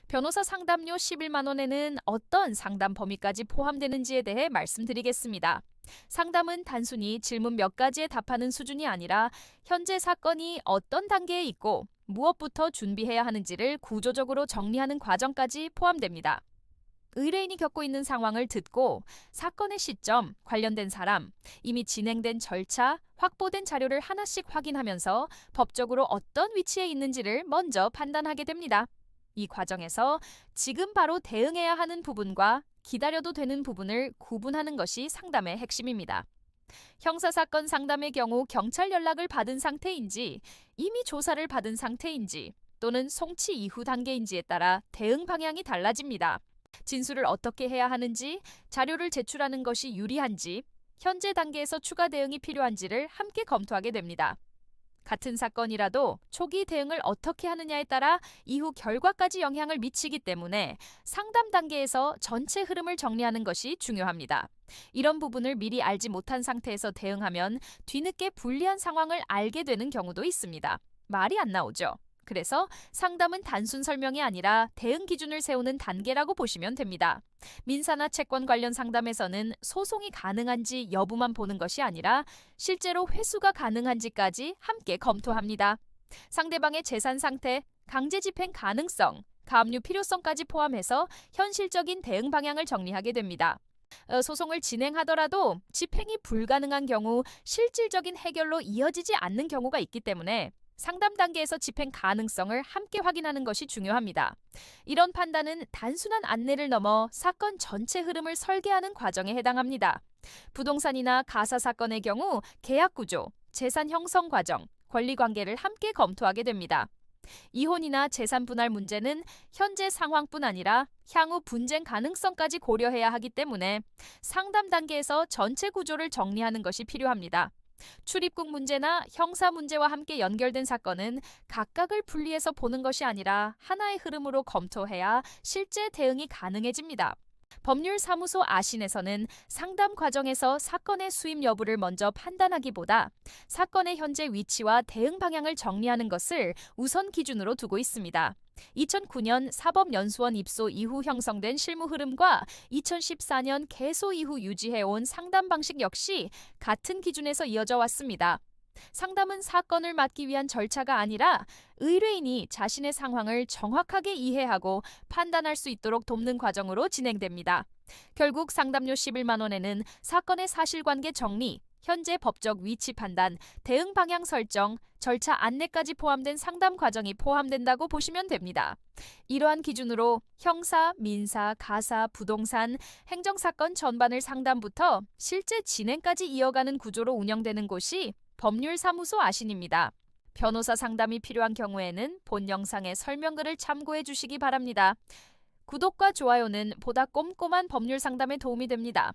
변호사 상담료 11만 원에는 어떤 상담 범위까지 포함되는지에 대해 말씀드리겠습니다. 상담은 단순히 질문 몇 가지에 답하는 수준이 아니라 현재 사건이 어떤 단계에 있고 무엇부터 준비해야 하는지를 구조적으로 정리하는 과정까지 포함됩니다. 의뢰인이 겪고 있는 상황을 듣고 사건의 시점, 관련된 사람, 이미 진행된 절차, 확보된 자료를 하나씩 확인하면서 법적으로 어떤 위치에 있는지를 먼저 판단하게 됩니다. 이 과정에서 지금 바로 대응해야 하는 부분과 기다려도 되는 부분을 구분하는 것이 상담의 핵심입니다. 형사사건 상담의 경우 경찰 연락을 받은 상태인지, 이미 조사를 받은 상태인지, 또는 송치 이후 단계인지에 따라 대응 방향이 달라집니다. 진술을 어떻게 해야 하는지, 자료를 제출하는 것이 유리한지, 현재 단계에서 추가 대응이 필요한지를 함께 검토하게 됩니다. 같은 사건이라도 초기 대응을 어떻게 하느냐에 따라 이후 결과까지 영향을 미치기 때문에 상담 단계에서 전체 흐름을 정리하는 것이 중요합니다. 이런 부분을 미리 알지 못한 상태에서 대응하면 뒤늦게 불리한 상황을 알게 되는 경우도 있습니다. 말이 안 나오죠. 그래서 상담은 단순 설명이 아니라 대응 기준을 세우는 단계라고 보시면 됩니다. 민사나 채권 관련 상담에서는 소송이 가능한지 여부만 보는 것이 아니라 실제로 회수가 가능한지까지 함께 검토합니다. 상대방의 재산 상태, 강제 집행 가능성, 가압류 필요성까지 포함해서 현실적인 대응 방향을 정리하게 됩니다. 소송을 진행하더라도 집행이 불가능한 경우 실질적인 해결로 이어지지 않는 경우가 있기 때문에 상담 단계에서 집행 가능성을 함께 확인하는 것이 중요합니다. 이런 판단은 단순한 안내를 넘어 사건 전체 흐름을 설계하는 과정에 해당합니다. 부동산이나 가사 사건의 경우 계약 구조, 재산 형성 과정, 권리 관계를 함께 검토하게 됩니다. 이혼이나 재산 분할 문제는 현재 상황뿐 아니라 향후 분쟁 가능성까지 고려해야 하기 때문에 상담 단계에서 전체 구조를 정리하는 것이 필요합니다. 출입국 문제나 형사 문제와 함께 연결된 사건은 각각을 분리해서 보는 것이 아니라 하나의 흐름으로 검토해야 실제 대응이 가능해집니다. 법률사무소 아신에서는 상담 과정에서 사건의 수임 여부를 먼저 판단하기보다 사건의 현재 위치와 대응 방향을 정리하는 것을 우선 기준으로 두고 있습니다. 2009년 사법연수원 입소 이후 형성된 실무 흐름과 2014년 개소 이후 유지해온 상담 방식 역시 같은 기준에서 이어져 왔습니다. 상담은 사건을 막기 위한 절차가 아니라 의뢰인이 자신의 상황을 정확하게 이해하고 판단할 수 있도록 돕는 과정으로 진행됩니다. 결국 상담료 11만 원에는 사건의 사실관계 정리, 현재 법적 위치 판단, 대응 방향 설정, 절차 안내까지 포함된 상담 과정이 포함된다고 보시면 됩니다. 이러한 기준으로 형사, 민사, 가사, 부동산, 행정사건 전반을 상담부터 실제 진행까지 이어가는 구조로 운영되는 곳이 법률사무소 아신입니다. 변호사 상담이 필요한 경우에는 본 영상의 설명글을 참고해 주시기 바랍니다. 구독과 좋아요는 보다 꼼꼼한 법률 상담에 도움이 됩니다.